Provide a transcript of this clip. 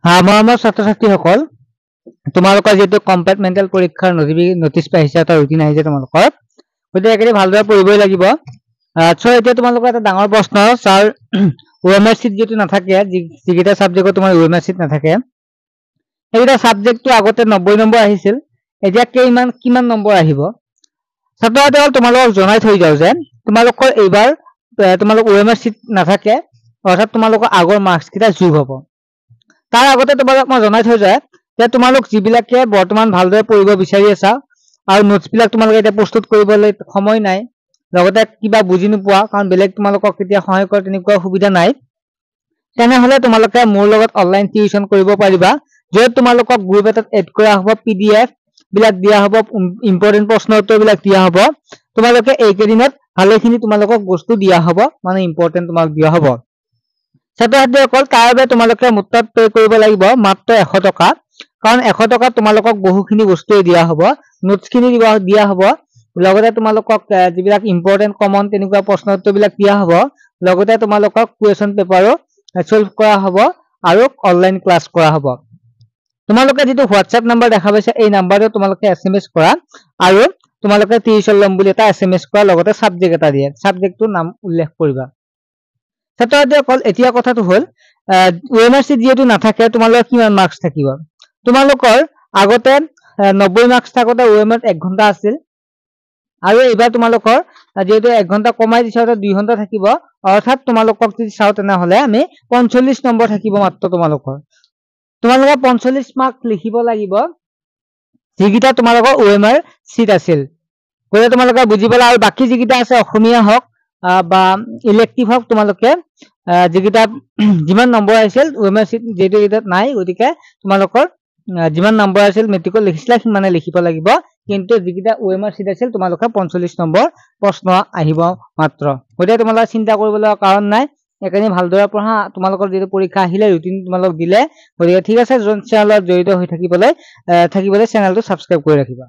মৰমৰ ছাত্ৰ ছাত্ৰীসকল, তোমালোকৰ যেহেতু কম্পাৰ্টমেণ্টেল পৰীক্ষাৰ নটিচ পাইছে, এটা ৰুটিন আহিছে তোমালোকৰ, গতিকে এইখিনি ভালদৰে পঢ়িবই লাগিব। এতিয়া তোমালোকৰ এটা ডাঙৰ প্ৰশ্ন, ছাৰ ওএমআৰ চিট যিটো নাথাকে, যিকেইটা ছাবজেক্টত তোমাৰ ওএমআৰ চিট নাথাকে, সেইকেইটা ছাবজেক্টটো আগতে 90 নম্বৰ আহিছিল, এতিয়া কিমান নম্বৰ আহিব? ছাত্ৰ ছাত্ৰীসকল তোমালোকক জনাই থৈ যাওঁ যে তোমালোকৰ এইবাৰ তোমালোক ওএমআৰ চিট নাথাকে, অৰ্থাৎ তোমালোকৰ আগৰ মাৰ্কছ কেইটা যোগ হ'ব। তাৰ আগতে তোমালোক মই জনাই থৈ যায় যে তোমালোক যিবিলাকে বৰ্তমান ভালদৰে পঢ়িব বিচাৰি আছা আৰু নোটছ বিলাক তোমালোকে এতিয়া প্ৰস্তুত কৰিবলৈ সময় নাই, লগতে কিবা বুজি নোপোৱা, কাৰণ বেলেগ তোমালোকক কেতিয়া সহায় কৰে তেনেকুৱা সুবিধা নাই, তেনেহলে তোমালোকে মোৰ লগত অনলাইন টিউচন কৰিব পাৰিবা, য'ত তোমালোকক গ্ৰুপ এটাত এড কৰা হ'ব, পিডিএফ বিলাক দিয়া হ'ব, ইম্পৰ্টেণ্ট প্ৰশ্ন উত্তৰ বিলাক দিয়া হ'ব। তোমালোকে এইকেইদিনত ভালেখিনি তোমালোকক বস্তু দিয়া হ'ব, মানে ইম্পৰ্টেণ্ট তোমালোক দিয়া হ'ব। ছাত্ৰ ছাত্ৰীসকল, তাৰ বাবে তোমালোকে মোৰ তাত পে' কৰিব লাগিব মাত্ৰ 100 টকা, কাৰণ 100 টকাত তোমালোকক বহুখিনি বস্তুৱে দিয়া হ'ব, নোটছখিনি দিয়া হ'ব, লগতে তোমালোকক যিবিলাক ইম্পৰ্টেণ্ট কমন তেনেকুৱা প্ৰশ্ন উত্তৰবিলাক দিয়া হ'ব, লগতে তোমালোকক কুৱেশ্যন পেপাৰো সলভ কৰা হ'ব আৰু অনলাইন ক্লাছ কৰা হ'ব। তোমালোকে যিটো হোৱাটছএপ নাম্বাৰ দেখা পাইছে, এই নাম্বাৰটো তোমালোকে SMS কৰা আৰু তোমালোকে টিউচন ল'ম বুলি এটা SMS কৰা, লগতে ছাবজেক্ট এটা দিয়ে, ছাবজেক্টটোৰ নাম উল্লেখ কৰিবা। ছাত্ৰ ছাত্ৰীসকল, এতিয়া কথাটো হ'ল ওএমআৰ চিট যিহেতু নাথাকে, তোমালোকৰ কিমান মাৰ্কছ থাকিব? তোমালোকৰ আগতে 90 মাৰ্কছ থাকোতে ওএমআৰ 1 ঘণ্টা আছিল, আৰু এইবাৰ তোমালোকৰ যেহেতু 1 ঘণ্টা কমাই দিছে, 2 ঘণ্টা থাকিব, অৰ্থাৎ তোমালোকক যদি চাওঁ তেনেহলে আমি 45 নম্বৰ থাকিব মাত্ৰ তোমালোকৰ। তোমালোকে 45 মাৰ্ক লিখিব লাগিব, যিকেইটা তোমালোকৰ ওএমআৰ চিট আছিল। গতিকে তোমালোকে বুজি পালা, আৰু বাকী যিকেইটা আছে অসমীয়া হওক বা ইলেক্টিভ হওক, তোমালোকে যিকেইটা যিমান নম্বৰ আহিছিল ওএমআৰ চিট যিহেতু এইকেইটাত নাই, গতিকে তোমালোকৰ যিমান নম্বৰ আছিল মেট্ৰিকত লিখিছিলা সিমানে লিখিব লাগিব, কিন্তু যিকেইটা ওএমআৰ চিট আছিল তোমালোকে 45 নম্বৰ প্ৰশ্ন আহিব মাত্ৰ। গতিকে তোমালোকে চিন্তা কৰিবলৈ কাৰণ নাই, এইখিনি ভালদৰে পঢ়া, তোমালোকৰ যিটো পৰীক্ষা আহিলে ৰুটিন তোমালোক দিলে, গতিকে ঠিক আছে, চেনেলত জড়িত হৈ থাকিবলৈ চেনেলটো ছাবস্ক্ৰাইব কৰি ৰাখিবা।